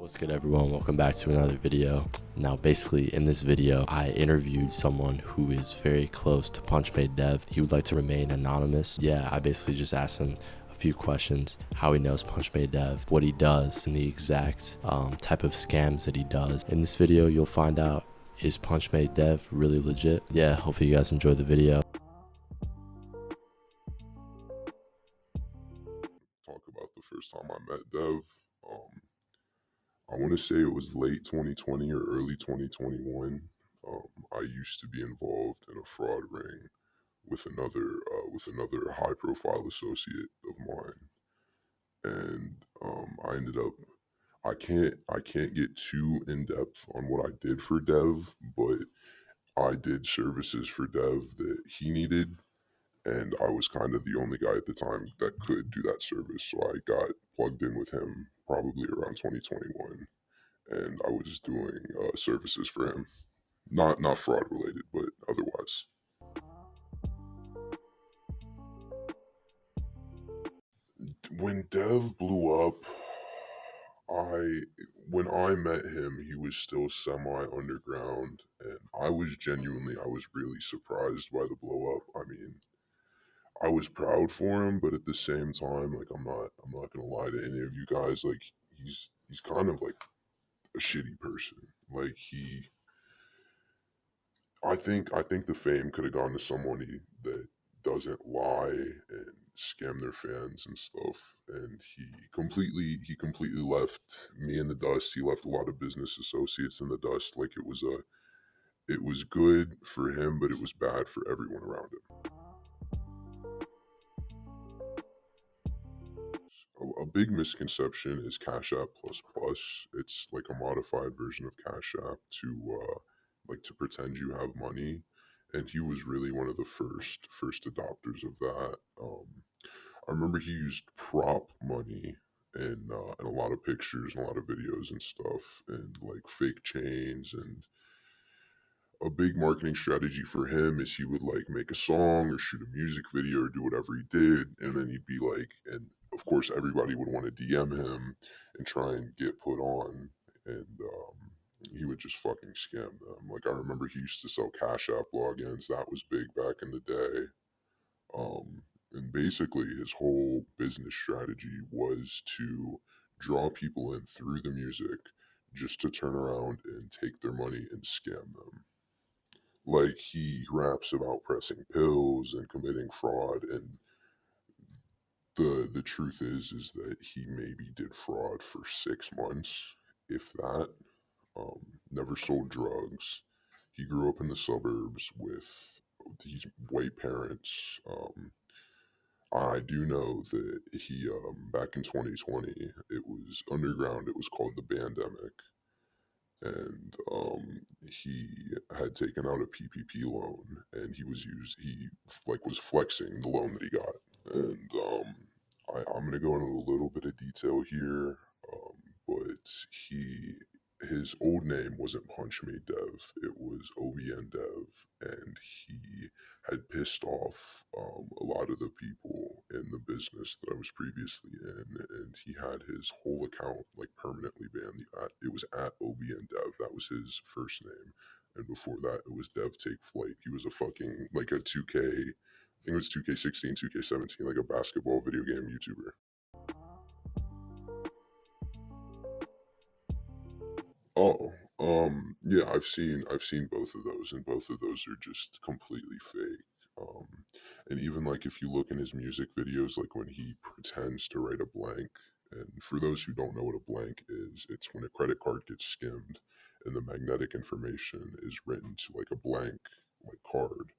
What's good, everyone? Welcome back to another video. Now, basically, in this video, I interviewed someone who is very close to Punchmade Dev. He would like to remain anonymous. Yeah, I basically just asked him a few questions: how he knows Punchmade Dev, what he does, and the exact type of scams that he does. In this video, you'll find out, is Punchmade Dev really legit? Yeah, hopefully you guys enjoy the video. Talk about the first time I met Dev. Um, I want to say it was late 2020 or early 2021. I used to be involved in a fraud ring with another high profile associate of mine, and I ended up I can't get too in depth on what I did for Dev, but I did services for Dev that he needed, and I was kind of the only guy at the time that could do that service. So I got plugged in with him probably around 2021, and I was doing services for him, not fraud related, but otherwise. When Dev blew up, I when I met him, he was still semi underground, and I was really surprised by the blow up. I mean, I was proud for him, but at the same time, like I'm not gonna lie to any of you guys. Like he's kind of like a shitty person. Like I think the fame could have gone to somebody that doesn't lie and scam their fans and stuff. And he completely left me in the dust. He left a lot of business associates in the dust. Like it was good for him, but it was bad for everyone around him. A big misconception is Cash App Plus Plus. It's like a modified version of Cash App to pretend you have money, and he was really one of the first adopters of that. I remember he used prop money in a lot of pictures and a lot of videos and stuff, and like fake chains. And a big marketing strategy for him is he would like make a song or shoot a music video or do whatever he did, and then he'd be like, and of course everybody would want to DM him and try and get put on, and he would just fucking scam them. Like I remember he used to sell Cash App logins. That was big back in the day. And basically his whole business strategy was to draw people in through the music just to turn around and take their money and scam them. Like he raps about pressing pills and committing fraud, and the truth is that he maybe did fraud for 6 months, if that. Never sold drugs. He grew up in the suburbs with these white parents. I do know that he back in 2020, it was underground. It was called the Bandemic, and he had taken out a PPP loan, and he like was flexing the loan that he got. And I'm gonna go into a little bit of detail here, but he his old name wasn't Punchmade Dev, it was OBN Dev, and he had pissed off a lot of the people in the business that I was previously in, and he had his whole account like permanently banned. It was at OBN Dev, that was his first name, and before that it was Dev Take Flight. He was a fucking like a 2K, I think it was 2K16, 2K17, like a basketball video game YouTuber. Oh, yeah, I've seen both of those, and both of those are just completely fake. Um, and even like if you look in his music videos, like when he pretends to write a blank, and for those who don't know what a blank is, it's when a credit card gets skimmed and the magnetic information is written to like a blank like card.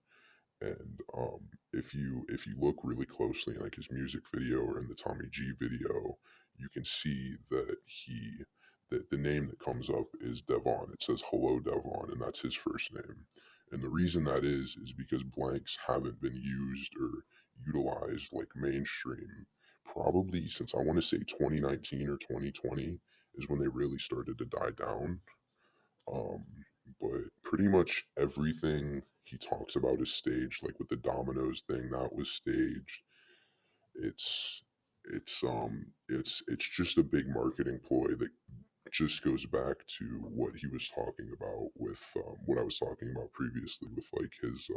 And if you look really closely in like his music video or in the Tommy G video, you can see that the name that comes up is Devon. It says hello Devon, and that's his first name. And the reason that is because blanks haven't been used or utilized like mainstream probably since I want to say 2019 or 2020 is when they really started to die down. Um, but pretty much everything he talks about is staged. Like with the Domino's thing, that was staged. It's it's just a big marketing ploy that just goes back to what he was talking about with what I was talking about previously with like his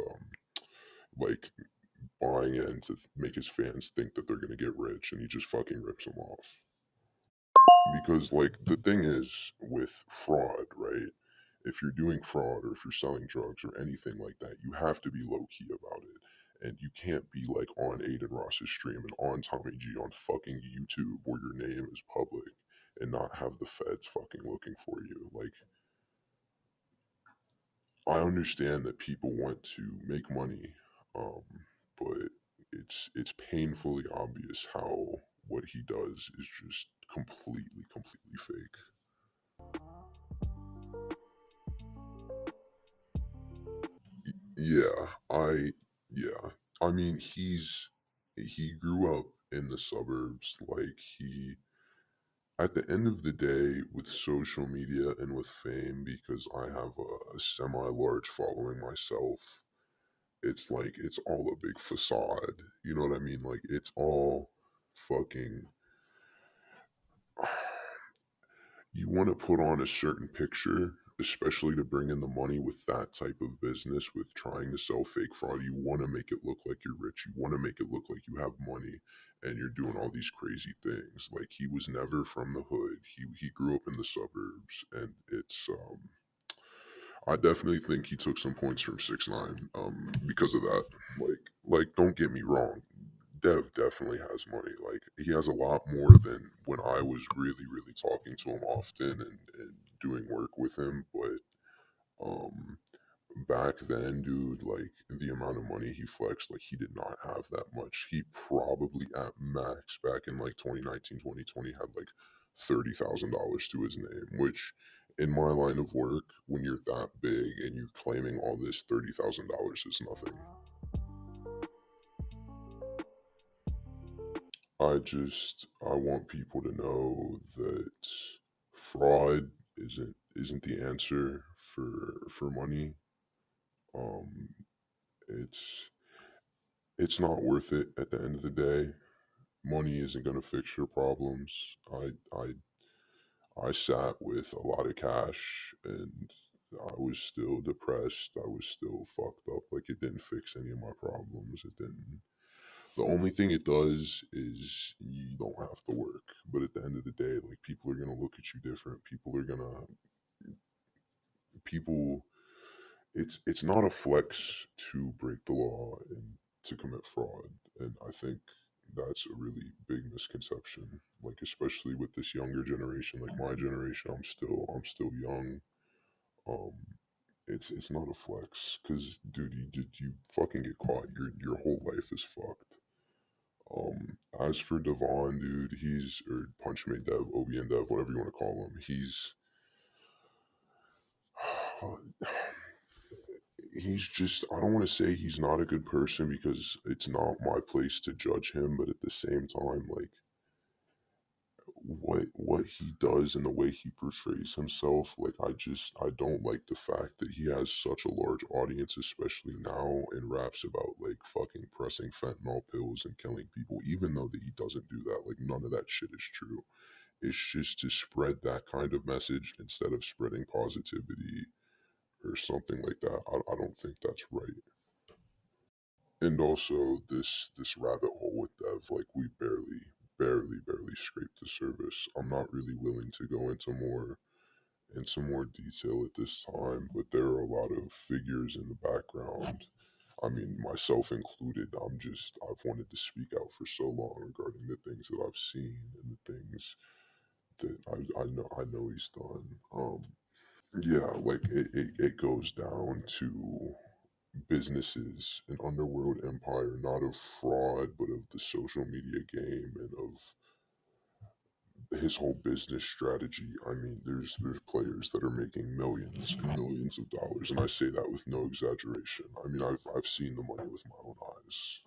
like buying in to make his fans think that they're gonna get rich, and he just fucking rips them off. Because like the thing is with fraud, right? If you're doing fraud or if you're selling drugs or anything like that, you have to be low key about it. And you can't be like on Aiden Ross's stream and on Tommy G on fucking YouTube where your name is public and not have the feds fucking looking for you. Like, I understand that people want to make money, um, but it's painfully obvious how what he does is just completely fake. Yeah, yeah. I mean, he grew up in the suburbs. Like he, at the end of the day, with social media and with fame, because I have a semi-large following myself, it's like it's all a big facade. You know what I mean? Like it's all fucking. You want to put on a certain picture, especially to bring in the money with that type of business, with trying to sell fake fraud. You want to make it look like you're rich. You want to make it look like you have money and you're doing all these crazy things. Like he was never from the hood. He grew up in the suburbs, and it's I definitely think he took some points from 6ix9ine because of that. Like don't get me wrong, Dev definitely has money. Like he has a lot more than when I was really talking to him often and doing work with him. But um back then, dude, like the amount of money he flexed, like he did not have that much. He probably at max back in like 2019, 2020 had like $30,000 to his name, which in my line of work, when you're that big and you're claiming all this $30,000 is nothing. I want people to know that fraud isn't the answer for money. Um, it's it's not worth it at the end of the day. Money isn't going to fix your problems. I sat with a lot of cash and I was still depressed. I was still fucked up. Like it didn't fix any of my problems. It didn't. The only thing it does is you don't have to work. But at the end of the day, like people are gonna look at you different. People it's not a flex to break the law and to commit fraud. And I think that's a really big misconception. Like especially with this younger generation, like my generation, I'm still young. Um it's not a flex because dude, you fucking get caught. Your whole life is fucked. As for Devon, dude, he's or Punchmade Dev, OBN Dev, whatever you want to call him, he's just I don't want to say he's not a good person because it's not my place to judge him, but at the same time, like what he does and the way he portrays himself, like I don't like the fact that he has such a large audience, especially now, and raps about like fucking pressing fentanyl pills and killing people, even though that he doesn't do that. Like none of that shit is true. It's just to spread that kind of message instead of spreading positivity or something like that. I don't think that's right. And also this rabbit hole with Dev, like we barely scraped the surface. I'm not really willing to go into more detail at this time, but there are a lot of figures in the background. I mean, myself included. I've wanted to speak out for so long regarding the things that I've seen and the things that I know he's done. Yeah, like it goes down to businesses, an underworld empire, not of fraud, but of the social media game and of his whole business strategy. I mean, there's players that are making millions and millions of dollars, and I say that with no exaggeration. I mean, I've seen the money with my own eyes.